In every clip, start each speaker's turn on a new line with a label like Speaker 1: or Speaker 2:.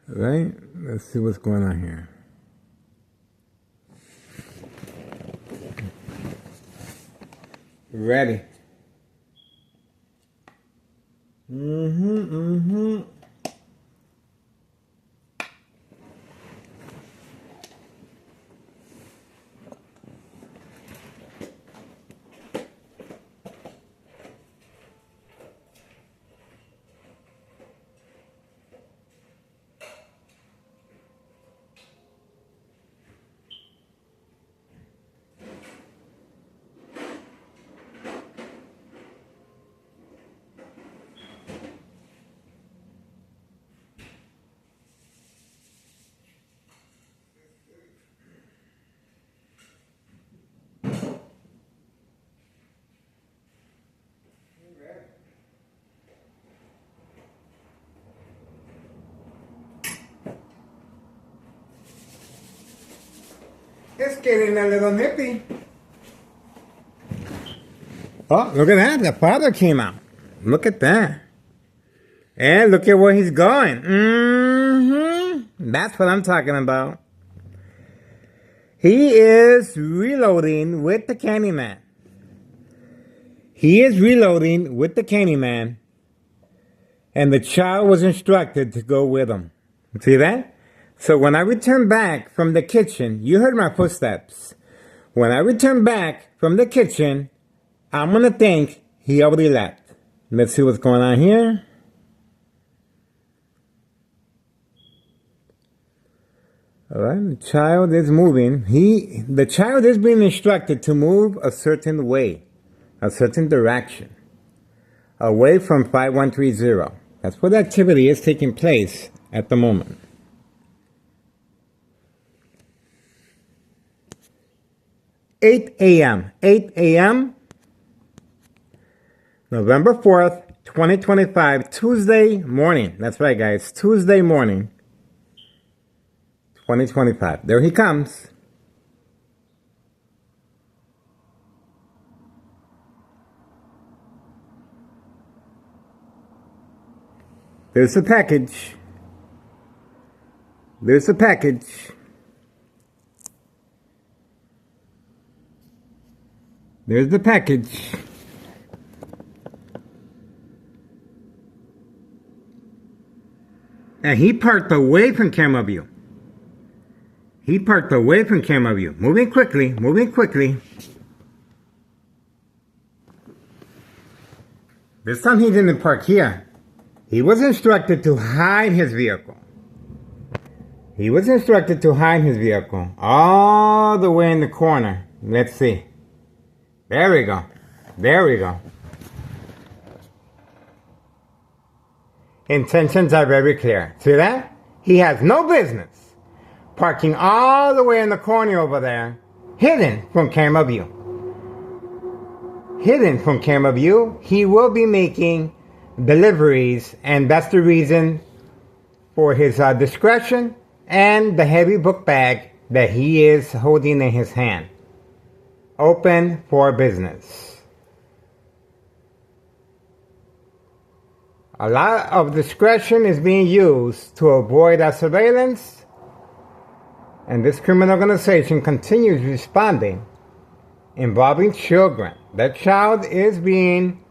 Speaker 1: Right? Let's see what's going on here. Ready. Mm-hmm. It's getting a little nippy. Oh, look at that. The father came out. Look at that. And look at where he's going. That's what I'm talking about. He is reloading with the Candyman. He is reloading with the Candyman. And the child was instructed to go with him. See that? So when I return back from the kitchen, you heard my footsteps. When I return back from the kitchen, I'm going to think he already left. Let's see what's going on here. All right, the child is moving. The child is being instructed to move a certain way, a certain direction, away from 5130. That's what activity is taking place at the moment. 8 a.m. 8 a.m. November 4th, 2025, Tuesday morning. That's right, guys. Tuesday morning, 2025. There he comes. There's the package. There's the package. There's the package. And he parked away from camera view. He parked away from camera view. Moving quickly, moving quickly. This time he didn't park here. He was instructed to hide his vehicle. He was instructed to hide his vehicle all the way in the corner. Let's see. There we go. There we go. Intentions are very clear. See that? He has no business parking all the way in the corner over there, hidden from camera view. Hidden from camera view. He will be making deliveries, and that's the reason for his discretion and the heavy book bag that he is holding in his hand. Open for business. A lot of discretion is being used to avoid our surveillance, and this criminal organization continues responding involving children. That child is being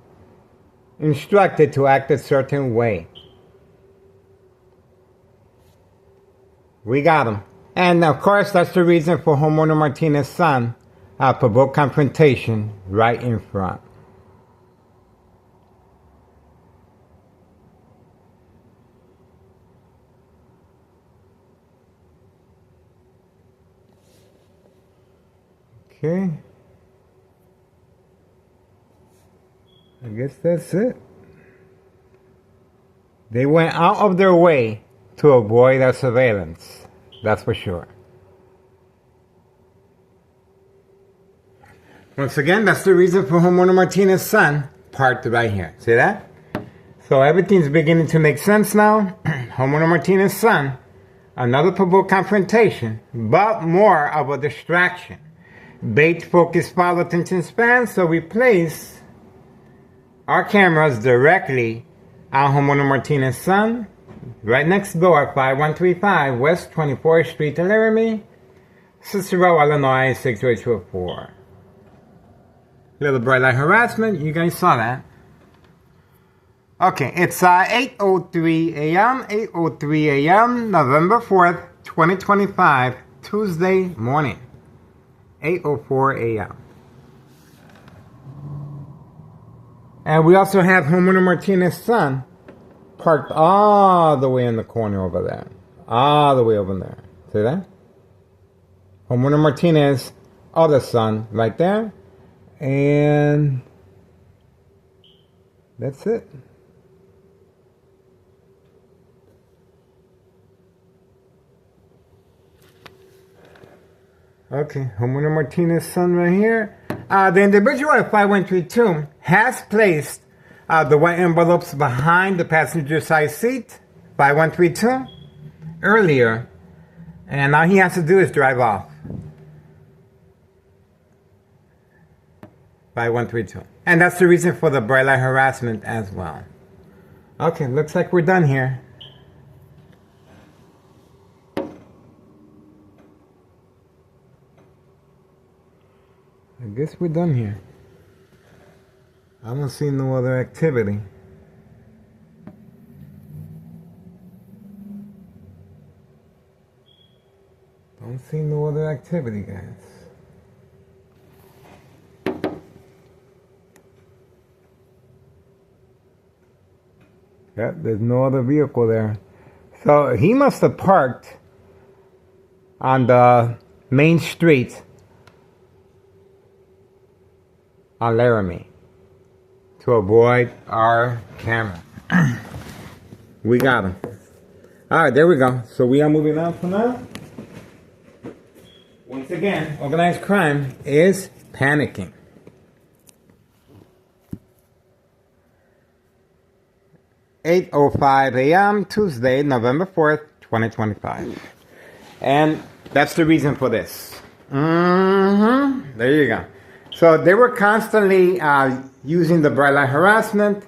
Speaker 1: instructed to act a certain way. We got him. And of course, that's the reason for Homeowner Martinez's son provoked confrontation right in front. Okay. I guess that's it. They went out of their way to avoid our surveillance. That's for sure. Once again, that's the reason for Homeowner Martinez's son parked right here. See that? So everything's beginning to make sense now. Homeowner Martinez's son, another provoked confrontation, but more of a distraction. Bait, focus, follow, attention span, so we place our cameras directly on Homeowner Martinez's son. right next door, 5135 West 24th Street, Laramie, Cicero, Illinois, 68204. Little bright light harassment, you guys saw that. Okay, it's 8:03 a.m., 8:03 a.m., November 4th, 2025, Tuesday morning, 8:04 a.m. And we also have Homeowner Martinez's son parked all the way in the corner over there. All the way over there. See that? Homeowner Martinez, other son, right there. And that's it. Okay, Homeowner Martinez's son right here. The individual at 5132 has placed the white envelopes behind the passenger side seat, 5132, earlier. And all he has to do is drive off. 5132. And that's the reason for the bright light harassment as well. Okay, looks like we're done here. I guess we're done here. I don't see no other activity. Don't see no other activity, guys. Yep, there's no other vehicle there. So he must have parked on the main street on Laramie to avoid our camera. We got him. Alright, there we go. So we are moving on from now. Once again, organized crime is panicking. (8:05 a.m. Tuesday, November 4th, 2025. And that's the reason for this. There you go. So they were constantly using the bright light harassment,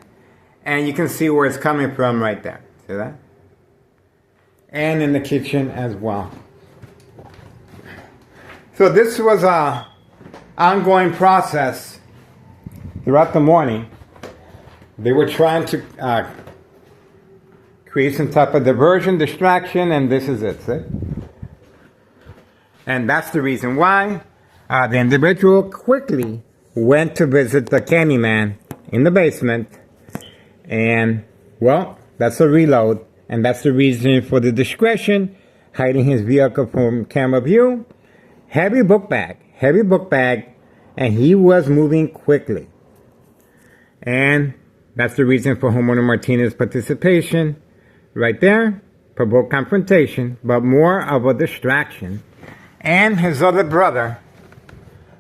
Speaker 1: and you can see where it's coming from right there. See that? And in the kitchen as well. So this was a ongoing process throughout the morning. They were trying to create some type of diversion, distraction, and this is it. See? And that's the reason why the individual quickly went to visit the Candyman in the basement. And, well, that's a reload. And that's the reason for the discretion, hiding his vehicle from camera view. Heavy book bag, and he was moving quickly. And that's the reason for Homeowner Martinez's participation right there, provoked confrontation, but more of a distraction. And his other brother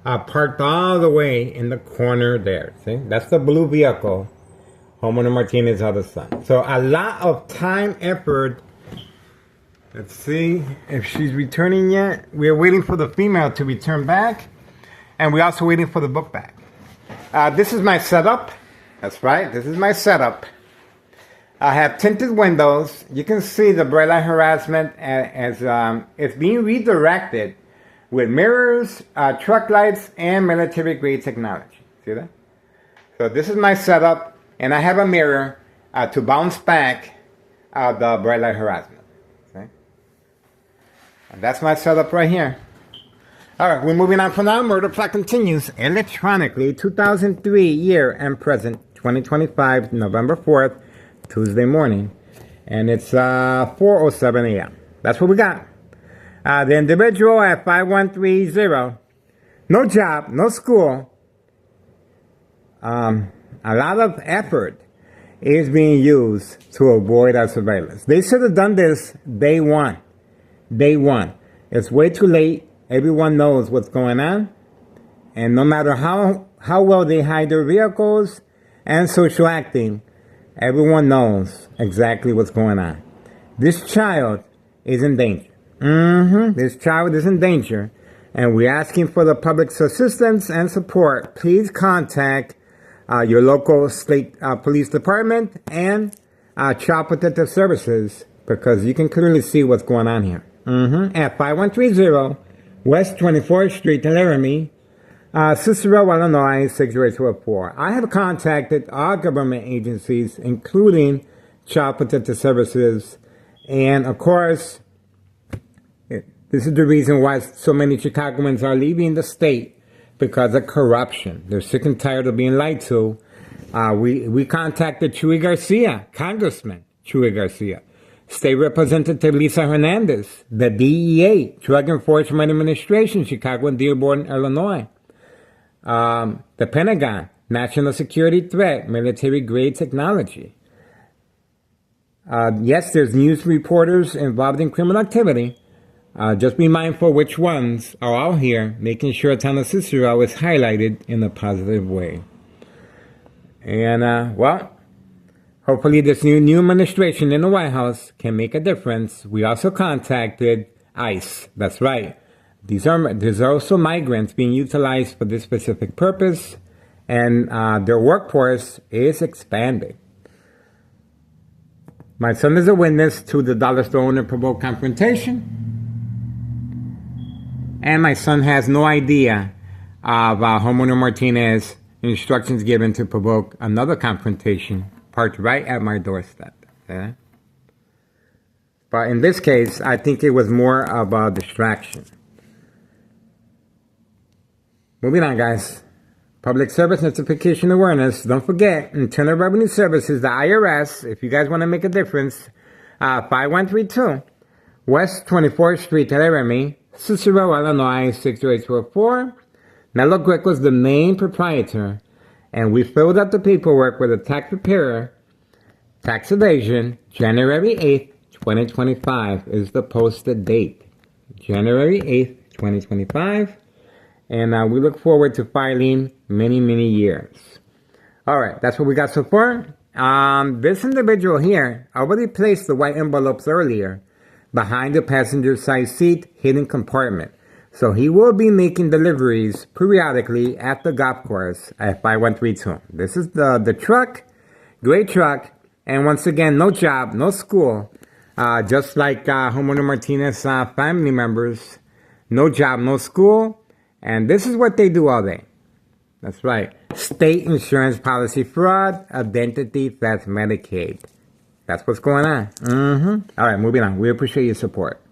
Speaker 1: parked all the way in the corner there. See, that's the blue vehicle, Homeowner Martinez's other son. So a lot of time, effort. Let's see if she's returning yet. We're waiting for the female to return back. And we're also waiting for the book bag. This is my setup. That's right, this is my setup. I have tinted windows. You can see the bright light harassment as it's being redirected with mirrors, truck lights, and military grade technology. See that? So this is my setup, and I have a mirror to bounce back the bright light harassment. See? And that's my setup right here. Alright, we're moving on from now. Murder plot continues electronically. 2003 year and present, 2025, November 4th, Tuesday morning. And it's 4:07 a.m. That's what we got. The individual at 5130, no job, no school. A lot of effort is being used to avoid our surveillance. They should have done this day one. Day one. It's way too late. Everyone knows what's going on. And no matter how well they hide their vehicles and social acting, everyone knows exactly what's going on. This child is in danger. This child is in danger. And we're asking for the public's assistance and support. Please contact your local state police department and Child Protective Services, because you can clearly see what's going on here. At 5130 West 24th Street, Laramie, Cicero, Illinois, 60824. I have contacted all government agencies, including Child Protective Services, and of course, this is the reason why so many Chicagoans are leaving the state, because of corruption. They're sick and tired of being lied to. We contacted Chuy Garcia, Congressman Chuy Garcia, State Representative Lisa Hernandez, the DEA, Drug Enforcement Administration, Chicago and Dearborn, Illinois, the Pentagon, National Security Threat, Military Grade Technology. Yes, there's news reporters involved in criminal activity. Just be mindful which ones are all here, making sure Town of Cicero is highlighted in a positive way. And, well, hopefully this new administration in the White House can make a difference. We also contacted ICE. That's right. There's also migrants being utilized for this specific purpose, and their workforce is expanding. My son is a witness to the dollar store owner provoked confrontation. And my son has no idea of homeowner Martinez instructions given to provoke another confrontation parked right at my doorstep. Okay? But in this case, I think it was more of a distraction. Moving on, guys. Public Service Notification Awareness. Don't forget, Internal Revenue Services, the IRS, if you guys want to make a difference, 5132 West 24th Street, Laramie, Cicero, Illinois, 60824. Nello Greco was the main proprietor, and we filled out the paperwork with a tax preparer. Tax evasion, January 8th, 2025 is the posted date. January 8th, 2025. And we look forward to filing many, many years. All right, that's what we got so far. This individual here already placed the white envelopes earlier behind the passenger side seat hidden compartment. So he will be making deliveries periodically at the golf course at 5132. This is the truck, great truck, and once again, no job, no school. Just like homeowner Martinez family members, no job, no school. And this is what they do all day. That's right. State insurance policy fraud, identity theft, Medicaid. That's what's going on. All right, moving on. We appreciate your support.